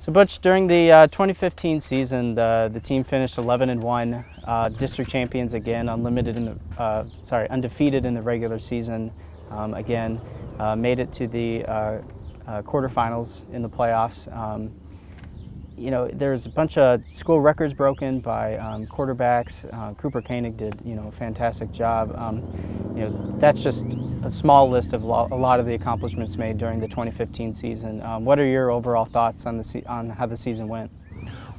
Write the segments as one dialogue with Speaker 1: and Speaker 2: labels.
Speaker 1: So Butch, during the 2015 season, the team finished 11-1, district champions again, undefeated in the regular season. Again, made it to the quarterfinals in the playoffs. There's a bunch of school records broken by quarterbacks. Cooper Koenig did, a fantastic job. That's just a small list of a lot of the accomplishments made during the 2015 season. What are your overall thoughts on how the season went?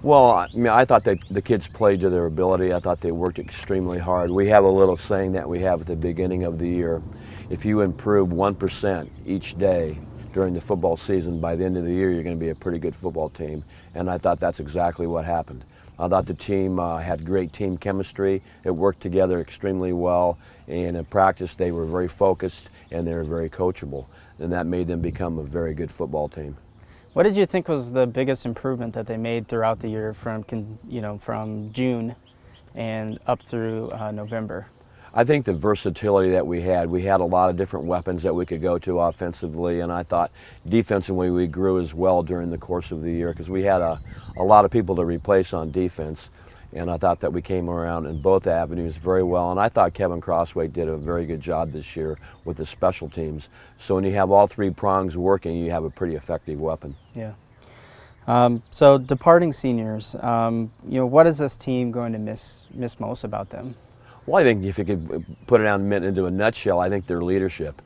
Speaker 2: Well, I thought that the kids played to their ability. I thought they worked extremely hard. We have a little saying that we have at the beginning of the year: if you improve 1% each day during the football season, by the end of the year, you're going to be a pretty good football team. And I thought that's exactly what happened. I thought the team had great team chemistry. It worked together extremely well. And in practice, they were very focused and they were very coachable. And that made them become a very good football team.
Speaker 1: What did you think was the biggest improvement that they made throughout the year from June and up through November?
Speaker 2: I think the versatility that we had a lot of different weapons that we could go to offensively, and I thought defensively we grew as well during the course of the year because we had a lot of people to replace on defense, and I thought that we came around in both avenues very well, and I thought Kevin Crossway did a very good job this year with the special teams. So when you have all three prongs working, you have a pretty effective weapon.
Speaker 1: Yeah. So departing seniors, what is this team going to miss most about them?
Speaker 2: Well, I think if you could put it down into a nutshell, I think their leadership.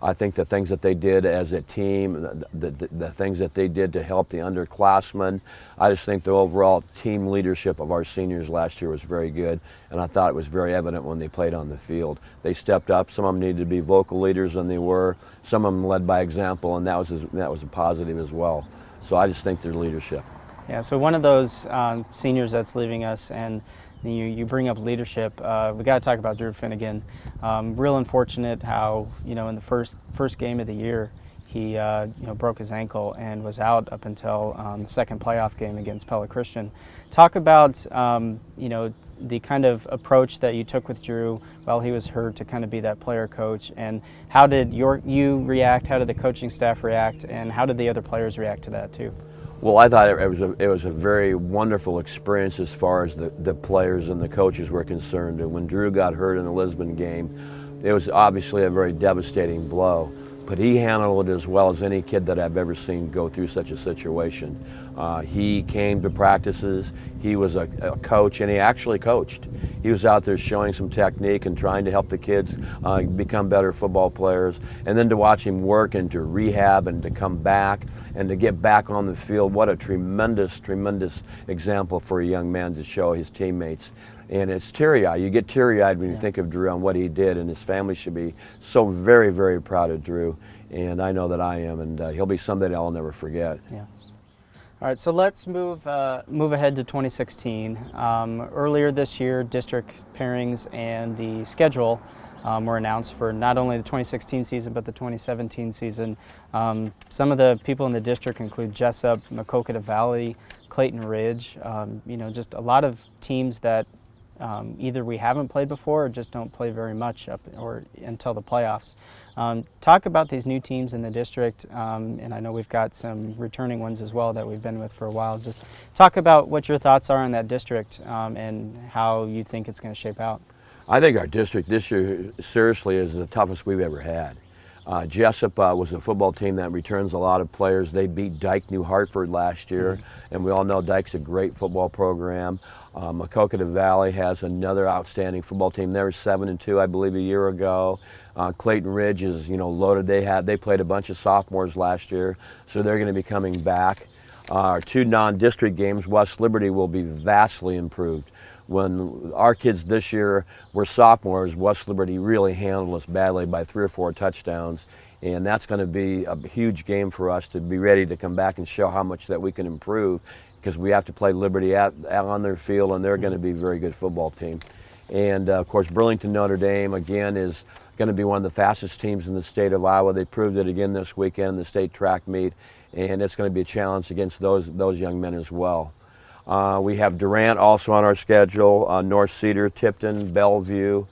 Speaker 2: I think the things that they did as a team, the things that they did to help the underclassmen, I just think the overall team leadership of our seniors last year was very good, and I thought it was very evident when they played on the field. They stepped up. Some of them needed to be vocal leaders, and they were. Some of them led by example, and that was a positive as well. So I just think their leadership.
Speaker 1: Yeah, so one of those seniors that's leaving us, and you bring up leadership, we got to talk about Drew Finnegan. Real unfortunate how, in the first game of the year, he broke his ankle and was out up until the second playoff game against Pella Christian. Talk about, the kind of approach that you took with Drew while he was hurt to kind of be that player coach, and how did you react, how did the coaching staff react, and how did the other players react to that too?
Speaker 2: Well, I thought it was a very wonderful experience as far as the players and the coaches were concerned. And when Drew got hurt in the Lisbon game, it was obviously a very devastating blow. But he handled it as well as any kid that I've ever seen go through such a situation. He came to practices, he was a coach, and he actually coached. He was out there showing some technique and trying to help the kids become better football players. And then to watch him work and to rehab and to come back and to get back on the field, what a tremendous, tremendous example for a young man to show his teammates. And it's teary-eyed. You get teary-eyed when you think of Drew and what he did, and his family should be so very, very proud of Drew. And I know that I am, and he'll be somebody I'll never forget.
Speaker 1: Yeah. All right, so let's move ahead to 2016. Earlier this year, district pairings and the schedule were announced for not only the 2016 season but the 2017 season. Some of the people in the district include Jessup, Maquoketa Valley, Clayton Ridge. Just a lot of teams that either we haven't played before or just don't play very much until the playoffs. Talk about these new teams in the district, and I know we've got some returning ones as well that we've been with for a while. Just talk about what your thoughts are on that district and how you think it's going to shape out.
Speaker 2: I think our district this year seriously is the toughest we've ever had. Jessup was a football team that returns a lot of players. They beat Dyke New Hartford last year, and we all know Dyke's a great football program. Maquoketa Valley has another outstanding football team. They were 7-2, I believe, a year ago. Clayton Ridge is, loaded. They played a bunch of sophomores last year, so they're going to be coming back. Our two non-district games, West Liberty will be vastly improved. When our kids this year were sophomores, West Liberty really handled us badly by 3 or 4 touchdowns, and that's going to be a huge game for us to be ready to come back and show how much that we can improve, because we have to play Liberty out on their field, and they're going to be a very good football team. And of course, Burlington Notre Dame again is going to be one of the fastest teams in the state of Iowa. They proved it again this weekend in the state track meet, and it's going to be a challenge against those young men as well. We have Durant also on our schedule, North Cedar, Tipton, Bellevue.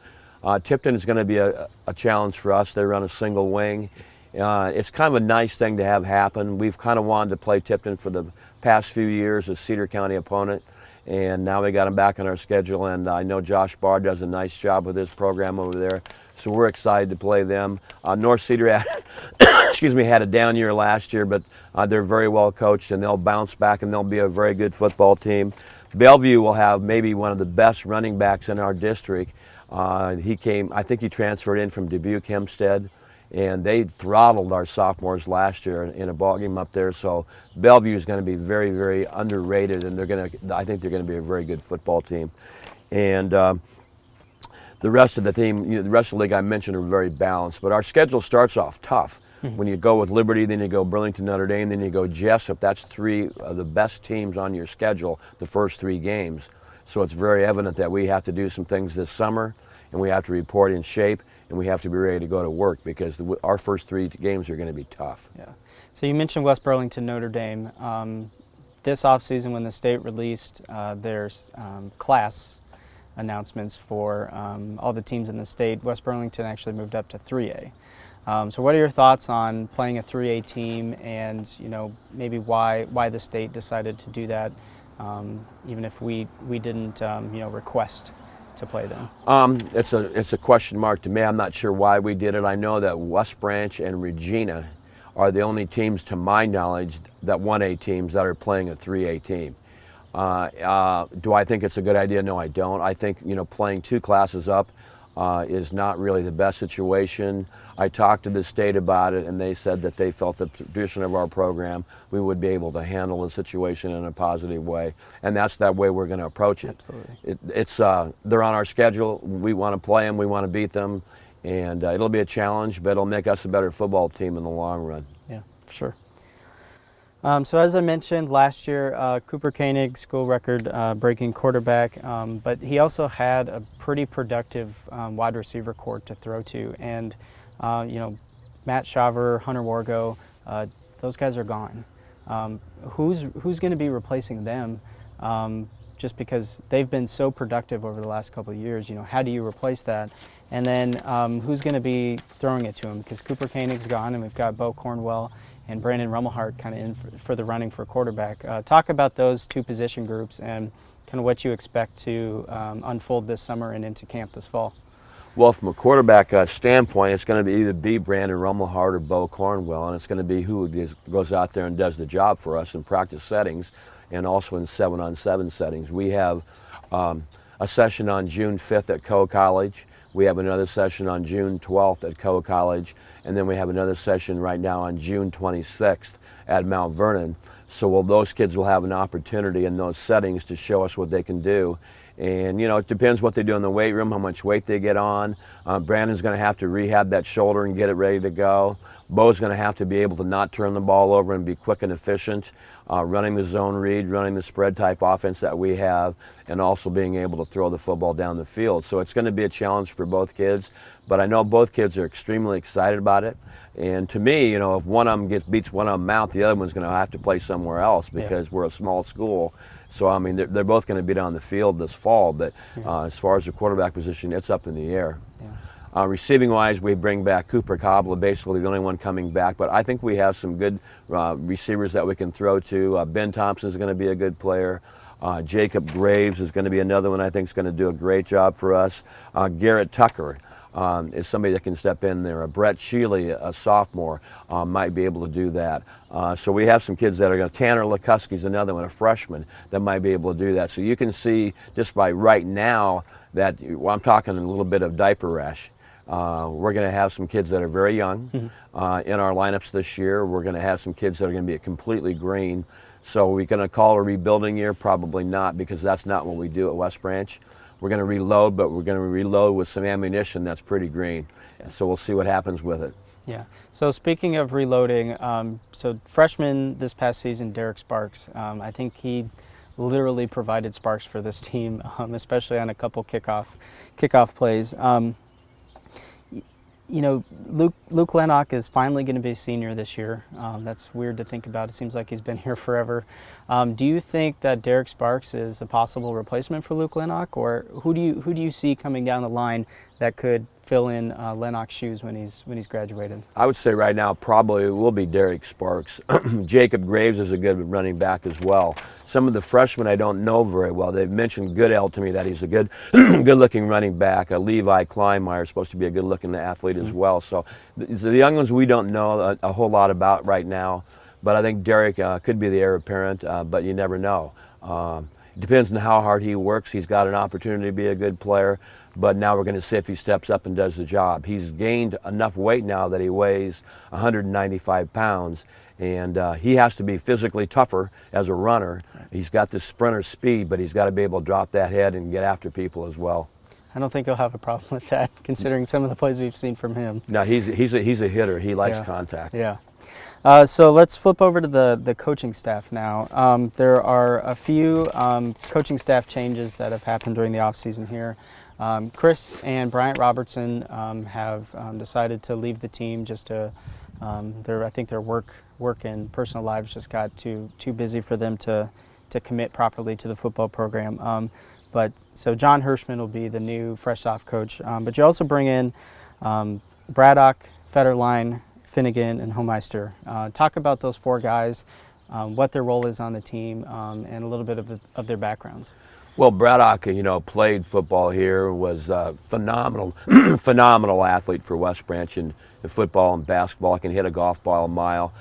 Speaker 2: Tipton is going to be a challenge for us. They run a single wing, It's kind of a nice thing to have happen. We've kind of wanted to play Tipton for the past few years as Cedar County opponent, and now we got them back on our schedule, and I know Josh Barr does a nice job with his program over there, so we're excited to play them. North Cedar had, excuse me, had a down year last year, but they're very well coached, and they'll bounce back, and they'll be a very good football team. Bellevue will have maybe one of the best running backs in our district. I think he transferred in from Dubuque Hempstead, and they throttled our sophomores last year in a ball game up there. So Bellevue is going to be very, very underrated, and I think they're going to be a very good football team. And the rest of the team, the rest of the league I mentioned are very balanced. But our schedule starts off tough. When you go with Liberty, then you go Burlington, Notre Dame, then you go Jessup. That's three of the best teams on your schedule the first 3 games. So it's very evident that we have to do some things this summer, and we have to report in shape, and we have to be ready to go to work because our first 3 games are going to be tough.
Speaker 1: Yeah. So you mentioned West Burlington, Notre Dame. This offseason when the state released their class announcements for all the teams in the state, West Burlington actually moved up to 3A. So what are your thoughts on playing a 3A team, and maybe why the state decided to do that, even if we didn't request to play them?
Speaker 2: It's a question mark to me. I'm not sure why we did it. I know that West Branch and Regina are the only teams, to my knowledge, that 1A teams that are playing a 3A team. Do I think it's a good idea? No, I don't. I think playing 2 classes up is not really the best situation. I talked to the state about it, and they said that they felt the tradition of our program, we would be able to handle the situation in a positive way, and that's that way we're going to approach it.
Speaker 1: Absolutely.
Speaker 2: They're on our schedule. We want to play them. We want to beat them, and it'll be a challenge, but it'll make us a better football team in the long run.
Speaker 1: Yeah, for sure. So as I mentioned last year, Cooper Koenig, school record breaking quarterback, but he also had a pretty productive wide receiver corps to throw to, and Matt Shaver, Hunter Wargo, those guys are gone. Who's going to be replacing them? Just because they've been so productive over the last couple of years, how do you replace that? And then who's going to be throwing it to him? Because Cooper Koenig's gone, and we've got Bo Cornwell and Brandon Rummelhart kind of in for the running for quarterback. Talk about those 2 position groups and kind of what you expect to unfold this summer and into camp this fall.
Speaker 2: Well, from a quarterback standpoint, it's going to either be Brandon Rummelhart or Bo Cornwell, and it's going to be who goes out there and does the job for us in practice settings and also in 7-on-7 settings. We have a session on June 5th at Coe College. We have another session on June 12th at Coe College, and then we have another session right now on June 26th at Mount Vernon. So those kids will have an opportunity in those settings to show us what they can do. And it depends what they do in the weight room, how much weight they get on. Brandon's going to have to rehab that shoulder and get it ready to go. Bo's going to have to be able to not turn the ball over and be quick and efficient, running the zone read, running the spread type offense that we have, and also being able to throw the football down the field. So it's going to be a challenge for both kids, but I know both kids are extremely excited about it. And to me, if one of them beats one of them out, the other one's going to have to play somewhere else because we're a small school. So, I mean, they're both going to be down the field this fall, but as far as the quarterback position, it's up in the air. Yeah. Receiving-wise, we bring back Cooper Cobbler, basically the only one coming back, but I think we have some good receivers that we can throw to. Ben Thompson is going to be a good player. Jacob Graves is going to be another one I think is going to do a great job for us. Garrett Tucker is somebody that can step in there. Brett Shealy, a sophomore, might be able to do that. So we have some kids that are going to. Tanner Lukuski's another one, a freshman, that might be able to do that. So you can see just by right now that I'm talking a little bit of diaper rash. We're going to have some kids that are very young in our lineups this year. We're going to have some kids that are going to be completely green. So we're going to call it a rebuilding year? Probably not, because that's not what we do at West Branch. We're going to reload, but we're going to reload with some ammunition that's pretty green. Yeah. So we'll see what happens with it.
Speaker 1: Yeah. So speaking of reloading, so freshman this past season, Derek Sparks, I think he literally provided sparks for this team, especially on a couple kickoff plays. Luke Lennox is finally going to be a senior this year. That's weird to think about. It seems like he's been here forever. Do you think that Derek Sparks is a possible replacement for Luke Lennox, or who do you see coming down the line that could fill in Lennox's shoes when he's graduated?
Speaker 2: I would say right now probably will be Derek Sparks. Jacob Graves is a good running back as well. Some of the freshmen I don't know very well. They've mentioned Goodell to me that he's a good, good-looking running back. Levi Kleinmeyer is supposed to be a good-looking athlete as well. So the young ones we don't know a whole lot about right now. But I think Derek could be the heir apparent, but you never know. It depends on how hard he works. He's got an opportunity to be a good player, but now we're going to see if he steps up and does the job. He's gained enough weight now that he weighs 195 pounds, and he has to be physically tougher as a runner. He's got this sprinter speed, but he's got to be able to drop that head and get after people as well.
Speaker 1: I don't think he'll have a problem with that, considering some of the plays we've seen from him.
Speaker 2: No, he's a hitter. He likes contact.
Speaker 1: Yeah. So let's flip over to the coaching staff now. There are a few coaching staff changes that have happened during the offseason here. Chris and Bryant Robertson have decided to leave the team just to, I think their work and personal lives just got too busy for them to commit properly to the football program. So John Hirschman will be the new fresh off coach. But you also bring in Braddock, Federline, Finnegan, and Homeister. Talk about those four guys, what their role is on the team, and a little bit of their backgrounds.
Speaker 2: Well, Braddock, played football here, was a phenomenal, phenomenal athlete for West Branch in football and basketball. Can hit a golf ball a mile.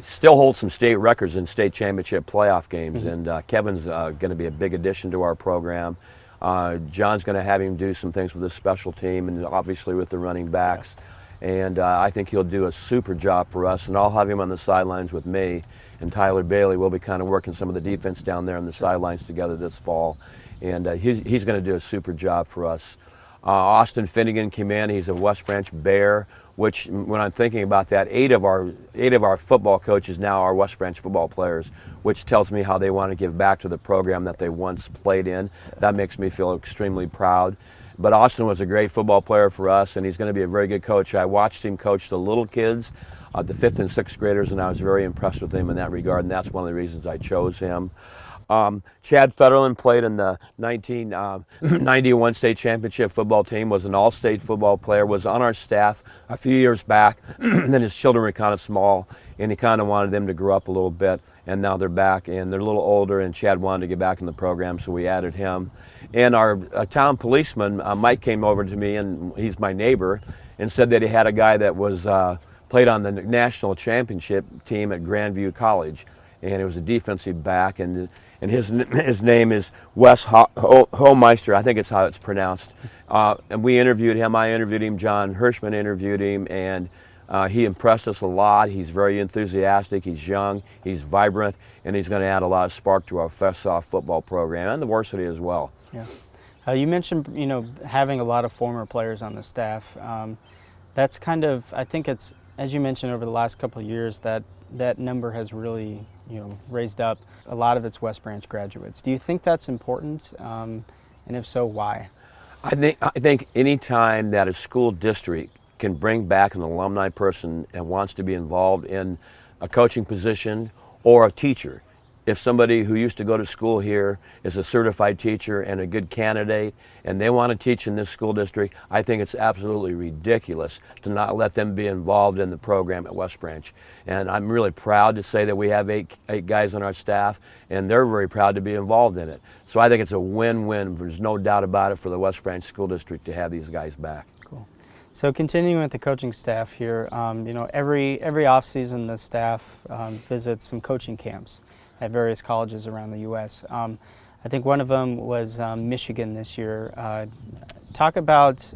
Speaker 2: Still holds some state records in state championship playoff games, and Kevin's going to be a big addition to our program. John's going to have him do some things with his special team and obviously with the running backs. And I think he'll do a super job for us, and I'll have him on the sidelines with me. And Tyler Bailey will be kind of working some of the defense down there on the sidelines together this fall. And he's going to do a super job for us. Austin Finnegan came in. He's a West Branch Bear, which when I'm thinking about that, eight of our football coaches now are West Branch football players, which tells me how they want to give back to the program that they once played in. That makes me feel extremely proud. But Austin was a great football player for us, and he's going to be a very good coach. I watched him coach the little kids, the 5th and 6th graders, and I was very impressed with him in that regard, and that's one of the reasons I chose him. Chad Federline played in the 1991 state championship football team, was an all-state football player, was on our staff a few years back. Then his children were kind of small, and he kind of wanted them to grow up a little bit, and now they're back, and they're a little older, and Chad wanted to get back in the program, so we added him. And our town policeman, Mike, came over to me, and he's my neighbor, and said that he had a guy that was played on the national championship team at Grandview College, and it was a defensive back, and his name is Wes Homeister, I think it's how it's pronounced. And we interviewed him. I interviewed him. John Hirschman interviewed him, and he impressed us a lot. He's very enthusiastic. He's young. He's vibrant, and he's going to add a lot of spark to our FESOF football program and the varsity as well.
Speaker 1: Yeah. You mentioned having a lot of former players on the staff. That's kind of, I think it's, as you mentioned, over the last couple of years that number has really raised up. A lot of it's West Branch graduates. Do you think that's important? And if so, why?
Speaker 2: I think any time that a school district can bring back an alumni person and wants to be involved in a coaching position or a teacher, if somebody who used to go to school here is a certified teacher and a good candidate and they want to teach in this school district, I think it's absolutely ridiculous to not let them be involved in the program at West Branch. And I'm really proud to say that we have eight guys on our staff, and they're very proud to be involved in it. So I think it's a win-win. There's no doubt about it for the West Branch School District to have these guys back.
Speaker 1: Cool. So continuing with the coaching staff here, every offseason the staff visits some coaching camps at various colleges around the U.S. I think one of them was Michigan this year. Talk about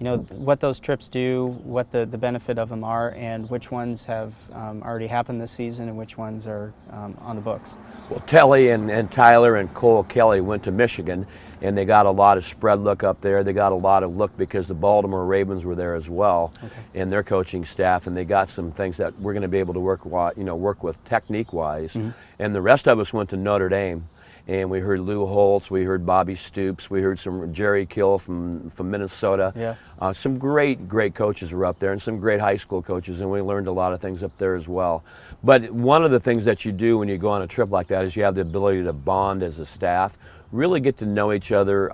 Speaker 1: what those trips do, what the benefit of them are, and which ones have already happened this season and which ones are on the books.
Speaker 2: Well, Telly and Tyler and Cole Kelly went to Michigan, and they got a lot of spread look up there. They got a lot of look because the Baltimore Ravens were there as well, and their coaching staff, and they got some things that we're going to be able to work with technique-wise. And the rest of us went to Notre Dame, and we heard Lou Holtz, we heard Bobby Stoops, we heard some Jerry Kill from Minnesota.
Speaker 1: Yeah.
Speaker 2: Some great coaches were up there, and some great high school coaches, and we learned a lot of things up there as well. But one of the things that you do when you go on a trip like that is you have the ability to bond as a staff, really get to know each other,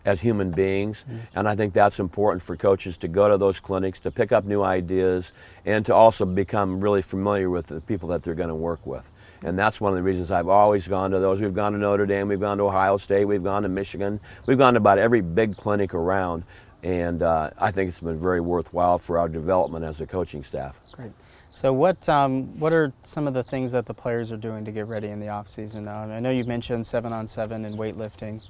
Speaker 2: as human beings. And I think that's important for coaches to go to those clinics, to pick up new ideas, and to also become really familiar with the people that they're going to work with. And that's one of the reasons I've always gone to those. We've gone to Notre Dame, we've gone to Ohio State, we've gone to Michigan, we've gone to about every big clinic around. And I think it's been very worthwhile for our development as a coaching staff.
Speaker 1: Great. So what are some of the things that the players are doing to get ready in the off season? I know you mentioned 7-on-7 and weightlifting.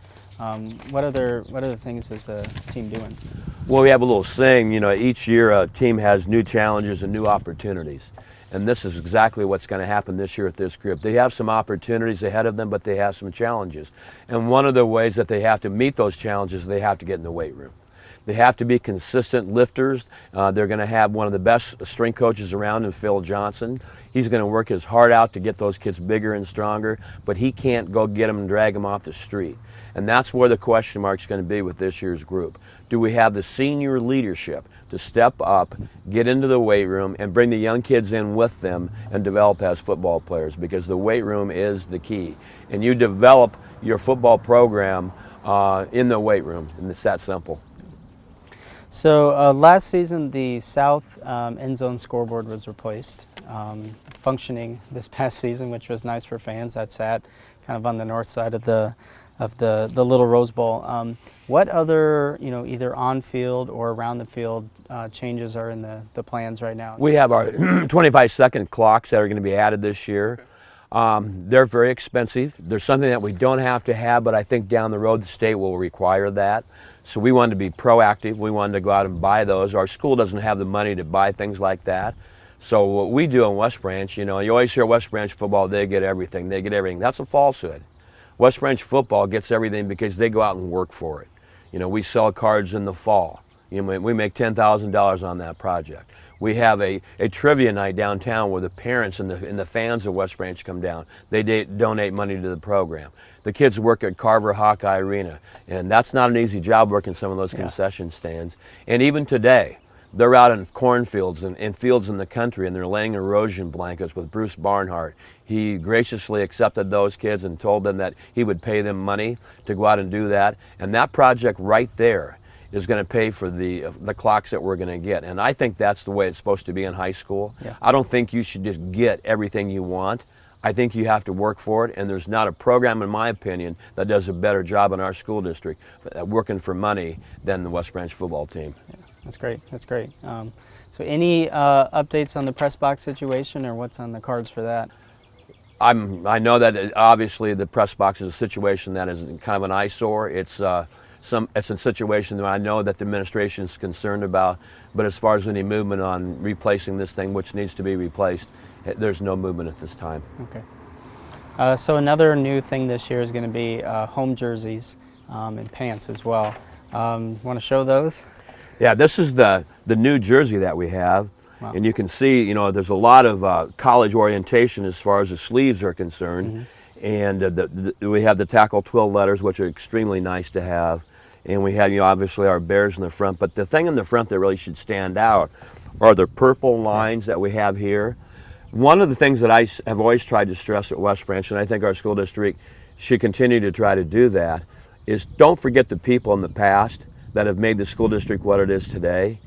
Speaker 1: What other things is the team doing?
Speaker 2: Well, we have a little saying, each year a team has new challenges and new opportunities. And this is exactly what's going to happen this year with this group. They have some opportunities ahead of them, but they have some challenges. And one of the ways that they have to meet those challenges, they have to get in the weight room. They have to be consistent lifters. They're going to have one of the best strength coaches around in Phil Johnson. He's going to work his heart out to get those kids bigger and stronger, but he can't go get them and drag them off the street. And that's where the question mark is going to be with this year's group. Do we have the senior leadership to step up, get into the weight room, and bring the young kids in with them and develop as football players? Because the weight room is the key. And you develop your football program in the weight room, and it's that simple.
Speaker 1: So last season, the south end zone scoreboard was replaced, functioning this past season, which was nice for fans. That sat kind of on the north side of the little Rose Bowl. What other, either on field or around the field changes are in the plans right now?
Speaker 2: We have our 25-second clocks that are going to be added this year. They're very expensive. There's something that we don't have to have, but I think down the road the state will require that. So we wanted to be proactive. We wanted to go out and buy those. Our school doesn't have the money to buy things like that. So what we do in West Branch, you always hear West Branch football, they get everything, they get everything. That's a falsehood. West Branch football gets everything because they go out and work for it. We sell cards in the fall. We make $10,000 on that project. We have a trivia night downtown where the parents and the fans of West Branch come down. They donate money to the program. The kids work at Carver Hawkeye Arena, and that's not an easy job working some of those concession stands. And even today, they're out in cornfields and fields in the country, and they're laying erosion blankets with Bruce Barnhart. He graciously accepted those kids and told them that he would pay them money to go out and do that. And that project right there is going to pay for the clocks that we're going to get. And I think that's the way it's supposed to be in high school. Yeah. I don't think you should just get everything you want. I think you have to work for it, and there's not a program, in my opinion, that does a better job in our school district working for money than the West Branch football team.
Speaker 1: Yeah, that's great. That's great. So any updates on the press box situation, or what's on the cards for that?
Speaker 2: I know that obviously the press box is a situation that is kind of an eyesore. It's a situation that I know that the administration is concerned about, but as far as any movement on replacing this thing, which needs to be replaced, there's no movement at this time.
Speaker 1: Okay. So another new thing this year is going to be home jerseys and pants as well. Want to show those?
Speaker 2: Yeah, this is the new jersey that we have.
Speaker 1: Wow.
Speaker 2: And you can see, there's a lot of college orientation as far as the sleeves are concerned. Mm-hmm. And we have the tackle twill letters, which are extremely nice to have. And we have, obviously our bears in the front. But the thing in the front that really should stand out are the purple lines that we have here. One of the things that I have always tried to stress at West Branch, and I think our school district should continue to try to do that, is don't forget the people in the past that have made the school district what it is today.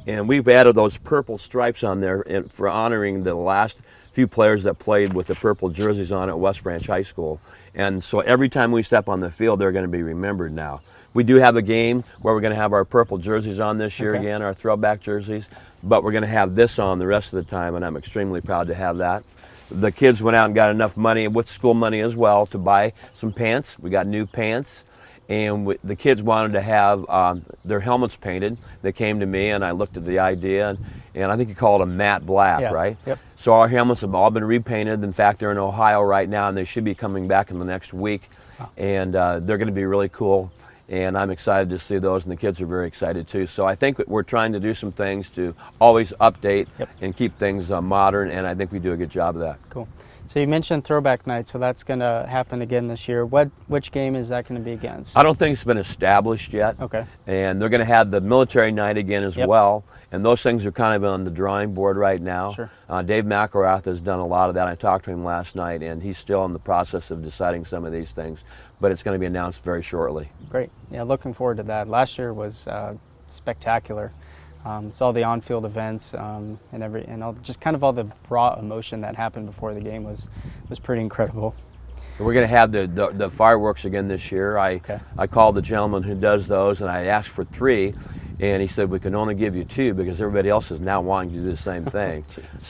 Speaker 2: And we've added those purple stripes on there for honoring the last few players that played with the purple jerseys on at West Branch High School. And so every time we step on the field, they're going to be remembered now. We do have a game where we're going to have our purple jerseys on this year again, our throwback jerseys, but we're going to have this on the rest of the time, and I'm extremely proud to have that. The kids went out and got enough money, with school money as well, to buy some pants. We got new pants, and the kids wanted to have their helmets painted. They came to me, and I looked at the idea, and I think you call it a matte black, right?
Speaker 1: Yep.
Speaker 2: So our helmets have all been repainted. In fact, they're in Ohio right now, and they should be coming back in the next week, and they're going to be really cool. And I'm excited to see those, and the kids are very excited too. So I think we're trying to do some things to always update and keep things modern, and I think we do a good job of that.
Speaker 1: Cool. So you mentioned throwback night, so that's going to happen again this year. Which game is that going to be against?
Speaker 2: I don't think it's been established yet.
Speaker 1: Okay.
Speaker 2: And they're going to have the military night again as well. And those things are kind of on the drawing board right now.
Speaker 1: Sure.
Speaker 2: Dave McElrath has done a lot of that. I talked to him last night, and he's still in the process of deciding some of these things, but it's going to be announced very shortly.
Speaker 1: Great. Yeah, looking forward to that. Last year was spectacular. Saw the on-field events and all, just kind of all the raw emotion that happened before the game was pretty incredible.
Speaker 2: We're going to have the fireworks again this year. I called the gentleman who does those, and I asked for 3, and he said we can only give you 2 because everybody else is now wanting to do the same thing.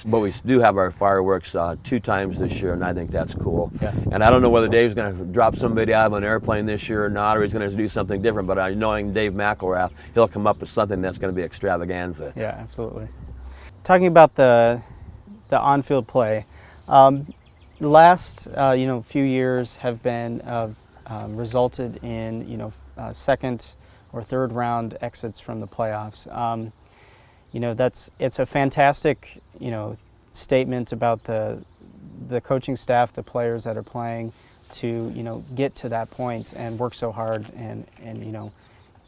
Speaker 2: But we do have our fireworks 2 times this year, and I think that's cool.
Speaker 1: Yeah.
Speaker 2: And I don't know whether Dave's going to drop somebody out of an airplane this year or not, or he's going to do something different. But knowing Dave McElrath, he'll come up with something that's going to be extravaganza.
Speaker 1: Yeah, absolutely. Talking about the on-field play. Last few years have been resulted in second or third round exits from the playoffs. It's a fantastic statement about the coaching staff, the players that are playing, to get to that point and work so hard and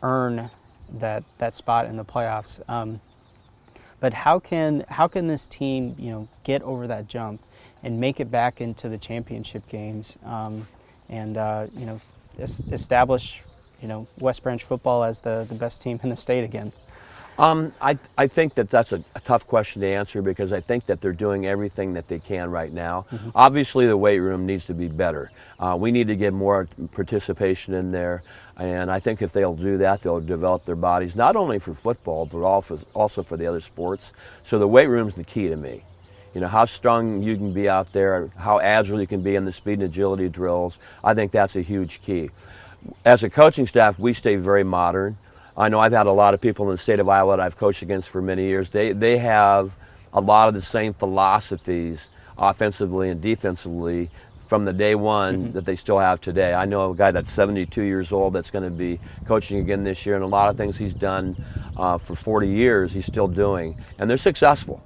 Speaker 1: earn that spot in the playoffs. But how can this team get over that jump and make it back into the championship games, and establish West Branch football as the best team in the state again?
Speaker 2: I think that's a tough question to answer because I think that they're doing everything that they can right now. Mm-hmm. Obviously, the weight room needs to be better. We need to get more participation in there, and I think if they'll do that, they'll develop their bodies, not only for football, but also for the other sports. So the weight room's the key to me. How strong you can be out there, how agile you can be in the speed and agility drills. I think that's a huge key. As a coaching staff, we stay very modern. I know I've had a lot of people in the state of Iowa that I've coached against for many years. They have a lot of the same philosophies offensively and defensively from the day one that they still have today. I know a guy that's 72 years old that's going to be coaching again this year, and a lot of things he's done for 40 years he's still doing, and they're successful.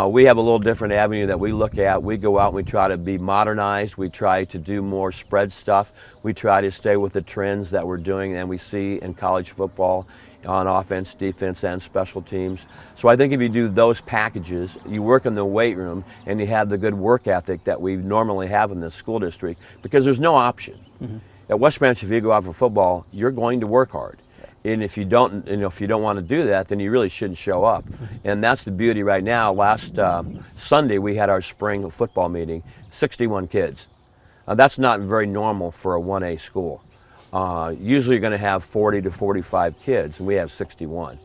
Speaker 2: We have a little different avenue that we look at. We go out and we try to be modernized. We try to do more spread stuff. We try to stay with the trends that we're doing and we see in college football on offense, defense, and special teams. So I think if you do those packages, you work in the weight room, and you have the good work ethic that we normally have in this school district, because there's no option. Mm-hmm. At West Branch, if you go out for football, you're going to work hard. And if you don't want to do that, then you really shouldn't show up. And that's the beauty right now. Last Sunday, we had our spring football meeting, 61 kids. That's not very normal for a 1A school. Usually you're going to have 40 to 45 kids, and we have 61.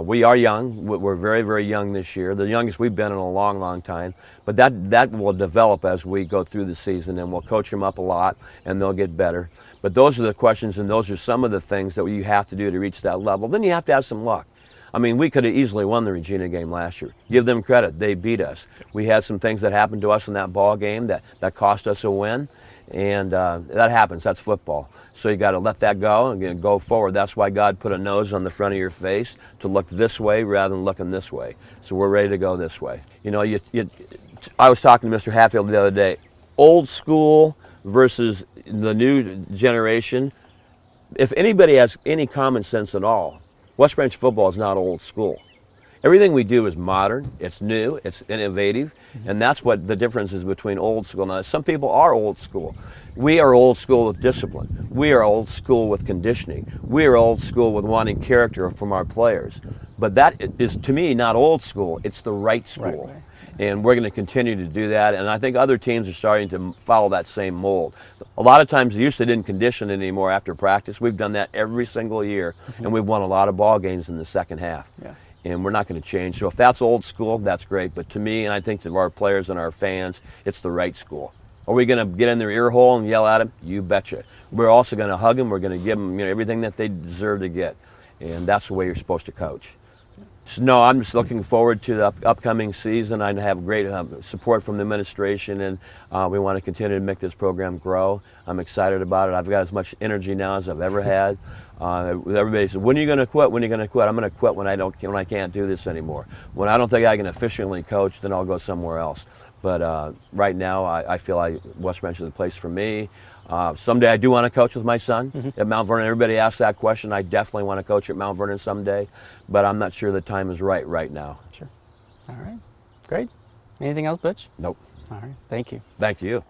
Speaker 2: We are young. We're very, very young this year, the youngest we've been in a long, long time. But that will develop as we go through the season, and we'll coach them up a lot, and they'll get better. But those are the questions, and those are some of the things that you have to do to reach that level. Then you have to have some luck. I mean, we could have easily won the Regina game last year. Give them credit. They beat us. We had some things that happened to us in that ball game that cost us a win, and that happens. That's football. So you got to let that go and go forward. That's why God put a nose on the front of your face to look this way rather than looking this way. So we're ready to go this way. I was talking to Mr. Hatfield the other day. Old school versus the new generation. If anybody has any common sense at all, West Branch football is not old school. Everything we do is modern, it's new, it's innovative, and that's what the difference is between old school. Now, some people are old school. We are old school with discipline. We are old school with conditioning. We are old school with wanting character from our players. But that is, to me, not old school, it's the right school. Right. And we're going to continue to do that, and I think other teams are starting to follow that same mold. A lot of times they used to didn't condition anymore after practice. We've done that every single year, and we've won a lot of ball games in the second half. Yeah. And we're not going to change. So if that's old school, that's great. But to me, and I think to our players and our fans, it's the right school. Are we going to get in their ear hole and yell at them? You betcha. We're also going to hug them. We're going to give them everything that they deserve to get. And that's the way you're supposed to coach. So no, I'm just looking forward to the upcoming season. I have great support from the administration, and we want to continue to make this program grow. I'm excited about it. I've got as much energy now as I've ever had. Everybody says, "When are you going to quit? When are you going to quit?" I'm going to quit when I can't do this anymore. When I don't think I can efficiently coach, then I'll go somewhere else. But right now, I feel like West Branch is the place for me. Someday I do want to coach with my son at Mount Vernon. Everybody asks that question. I definitely want to coach at Mount Vernon someday, but I'm not sure the time is right now.
Speaker 1: Sure. All right. Great. Anything else, Butch?
Speaker 2: Nope.
Speaker 1: All right. Thank you.
Speaker 2: Thank you.